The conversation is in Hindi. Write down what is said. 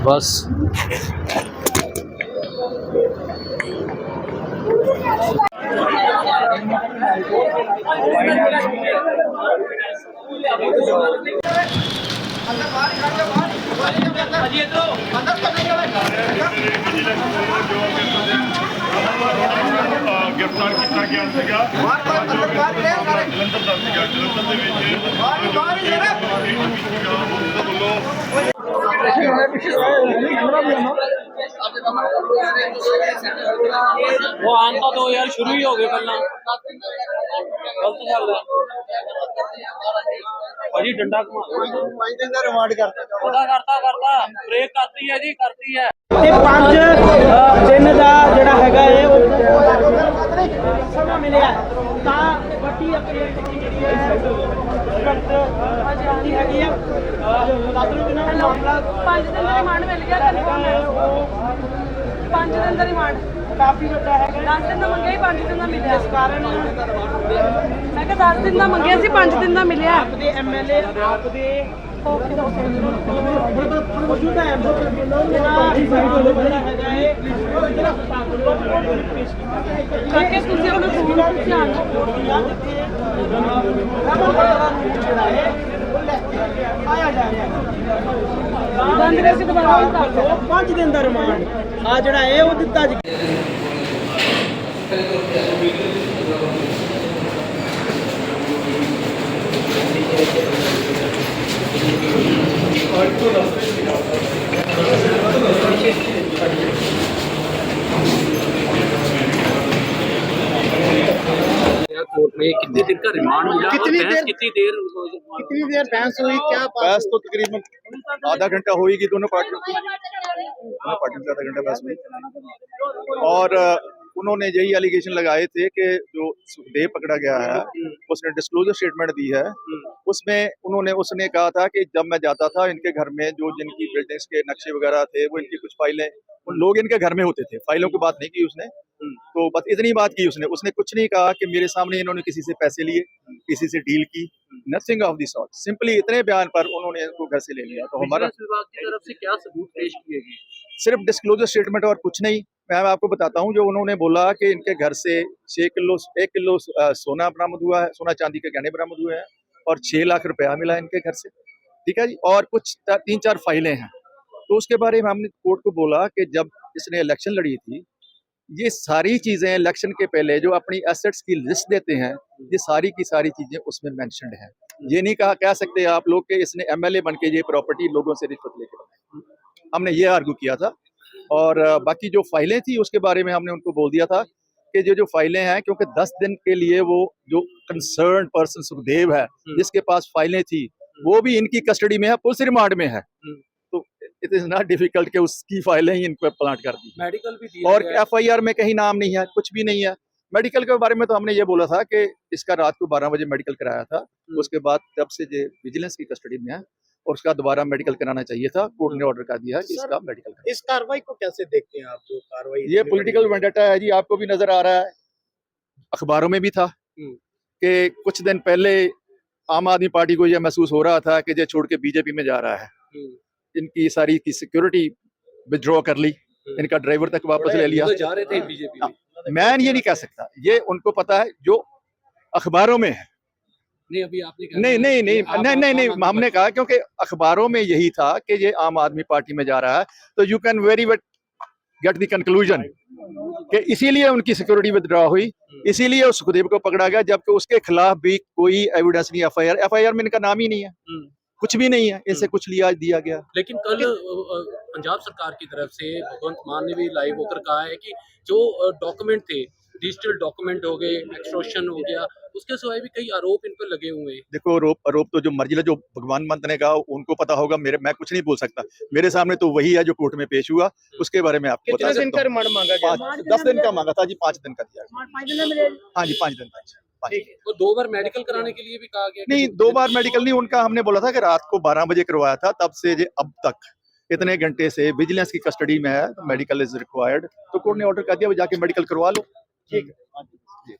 बस गिरफ्तार किया गया वो आंदा तो यार शुरू ही हो गए पहला गलत गल है भाजी डंडा रिमांड करता ब्रेक करती है जी करती है। ਤੇ 5 ਦਿਨ ਦਾ ਜਿਹੜਾ ਹੈਗਾ ਇਹ ਸਮਾਂ ਮਿਲਿਆ ਤਾਂ ਵੱਡੀ ਅਪਡੇਟ ਜਿਹੜੀ ਹੈ ਜਾਰੀ ਹੈਗੀ ਆ ਦੱਸ ਦਿਨ ਦਾ ਮਾਮਲਾ 5 ਦਿਨ ਦਾ ਰਿਮਾਂਡ ਮਿਲ ਗਿਆ ਕਨਫਰਮ ਹੈ 5 ਦਿਨ ਦਾ ਰਿਮਾਂਡ ਕਾਫੀ ਵੱਡਾ ਹੈਗਾ 10 ਦਿਨ ਦਾ ਮੰਗਿਆ ਹੀ 5 ਦਿਨ ਦਾ ਮਿਲਿਆ ਇਸ ਕਾਰਨ ਮੈਂ ਕਿਹਾ 10 ਦਿਨ ਦਾ ਮੰਗਿਆ ਸੀ 5 ਦਿਨ ਦਾ ਮਿਲਿਆ ਆਪਦੇ ਐਮਐਲਏ ਆਪਦੇ ਮੌਜੂਦਾ ਕਾਕੇ ਤੁਸੀਂ ਉਹਨੂੰ ਫੋਨ ਧਿਆਨ ਆਇਆ ਜਾ ਰਿਹਾ ਬੰਦ ਕਰਕੇ ਦੁਬਾਰਾ 5 ਦਿਨ ਦਾ ਰਿਮਾਂਡ ਆ ਜਿਹੜਾ ਇਹ ਉਹ ਦਿੱਤਾ ਜੀ कोर्ट में कितनी देर का रिमांड मिला और कितनी बहस देर कितनी देर बहस हुई? क्या बहस तो तकरीबन आधा घंटा होगी दोनों पार्टियों की आधा घंटा बहस हुई और उन्होंने यही एलिगेशन लगाए थे कि जो सुखदेव पकड़ा गया है उसने डिस्क्लोजर स्टेटमेंट दी है उसमें उसने कहा था कि जब मैं जाता था इनके घर में जो जिनकी बिल्डिंग्स के नक्शे वगैरह थे वो इनकी कुछ फाइलें उन लोग इनके घर में होते थे, फाइलों की बात नहीं की उसने। तो बस इतनी बात की उसने कुछ नहीं कहा कि मेरे सामने इन्होंने किसी से पैसे लिए, किसी से डील की, nothing of the sort. Simply इतने बयान पर उन्होंने इनको घर से ले लिया। तो हमारा विभाग की तरफ से क्या सबूत पेश किए गए? सिर्फ डिस्क्लोजर स्टेटमेंट और कुछ नहीं। मैं आपको बताता हूँ जो उन्होंने बोला कि इनके घर से 1 किलो सोना बरामद हुआ है, सोना चांदी के गहने बरामद हुए हैं और 6 लाख रुपया मिला इनके घर से, ठीक है जी। और कुछ 3-4 फाइलें हैं। तो उसके बारे में हमने कोर्ट को बोला कि जब इसने इलेक्शन लड़ी थी ये सारी चीजें इलेक्शन के पहले जो अपनी एसेट्स की लिस्ट देते हैं ये सारी की सारी चीजें उसमें मेंशन्ड हैं। ये नहीं कह सकते आप लोग कि इसने एमएलए बन के ये प्रॉपर्टी लोगों से रिश्वत लेके बनाई। हमने ये आर्गू किया था। और बाकी जो फाइलें थी उसके बारे में हमने उनको बोल दिया था कि जो फाइलें हैं क्योंकि 10 दिन के लिए वो जो कंसर्न पर्सन सुखदेव है जिसके पास फाइलें थी वो भी इनकी कस्टडी में है, पुलिस रिमांड में है। तो इट इज नॉट डिफिकल्ट कि उसकी फाइलें ही इनको प्लांट कर दी। मेडिकल भी दिया और एफआईआर में कहीं नाम नहीं है, कुछ भी नहीं है। मेडिकल के बारे में तो हमने ये बोला था कि इसका रात को 12 बजे मेडिकल कराया था, उसके बाद तब से ये विजिलेंस की कस्टडी में है और उसका दोबारा मेडिकल कराना चाहिए था। कोर्ट ने ऑर्डर कर दिया है कि इसका मेडिकल कराना। इस कार्रवाई को कैसे देखते हैं आप? जो कार्रवाई ये पॉलिटिकल वेंडेटा है जी, आपको भी नजर आ रहा है, अखबारों में भी था कि कुछ दिन पहले आम आदमी पार्टी को यह महसूस हो रहा था कि ये छोड़ के बीजेपी में जा रहा है, इनकी सारी की सिक्योरिटी विड्रॉ कर ली, इनका ड्राइवर तक वापस ले लिया। तो जा रहे थे बीजेपी में। मैं ये नहीं कह सकता, ये उनको पता है जो अखबारों में है। नहीं अभी आपने कहा नहीं हमने कहा क्योंकि अखबारों में यही था कि ये आम आदमी पार्टी में जा रहा है, तो you can very well get the conclusion कि इसीलिए उनकी सिक्योरिटी विदड्रॉ हुई, इसीलिए उस सुखदेव को पकड़ा गया, जबकि उसके खिलाफ भी कोई एविडेंस नहीं। एफआईआर में इनका नाम ही नहीं है, कुछ भी नहीं है, इनसे कुछ दिया गया। लेकिन कल पंजाब सरकार की तरफ से भगवंत मान ने भी लाइव होकर कहा है कि जो डॉक्यूमेंट थे, डिजिटल डॉक्यूमेंट हो गए, एक्सटॉर्शन हो गया, उसके सिवाय भी कई आरोप इन पर लगे हुए हैं। देखो आरोप तो जो मर्जी जो भगवान मंत ने कहा उनको पता होगा, मैं कुछ नहीं बोल सकता। मेरे सामने तो वही है जो कोर्ट में पेश हुआ, उसके बारे में आपको बता सकता हूं। 10 दिन का मांगा था जी, 5 दिन का दिया। हाँ जी 5 दिन का। तो 2 बार मेडिकल कराने के लिए भी कहा गया? नहीं 2 बार मेडिकल नहीं, उनका हमने बोला था कि रात को 12 बजे करवाया था, तब से अब तक इतने घंटे से विजिलेंस की कस्टडी में है, तो मेडिकल इज रिक्वायर्ड, तो कोर्ट ने ऑर्डर कर दिया वो जाके मेडिकल करवा लो। ठीक है।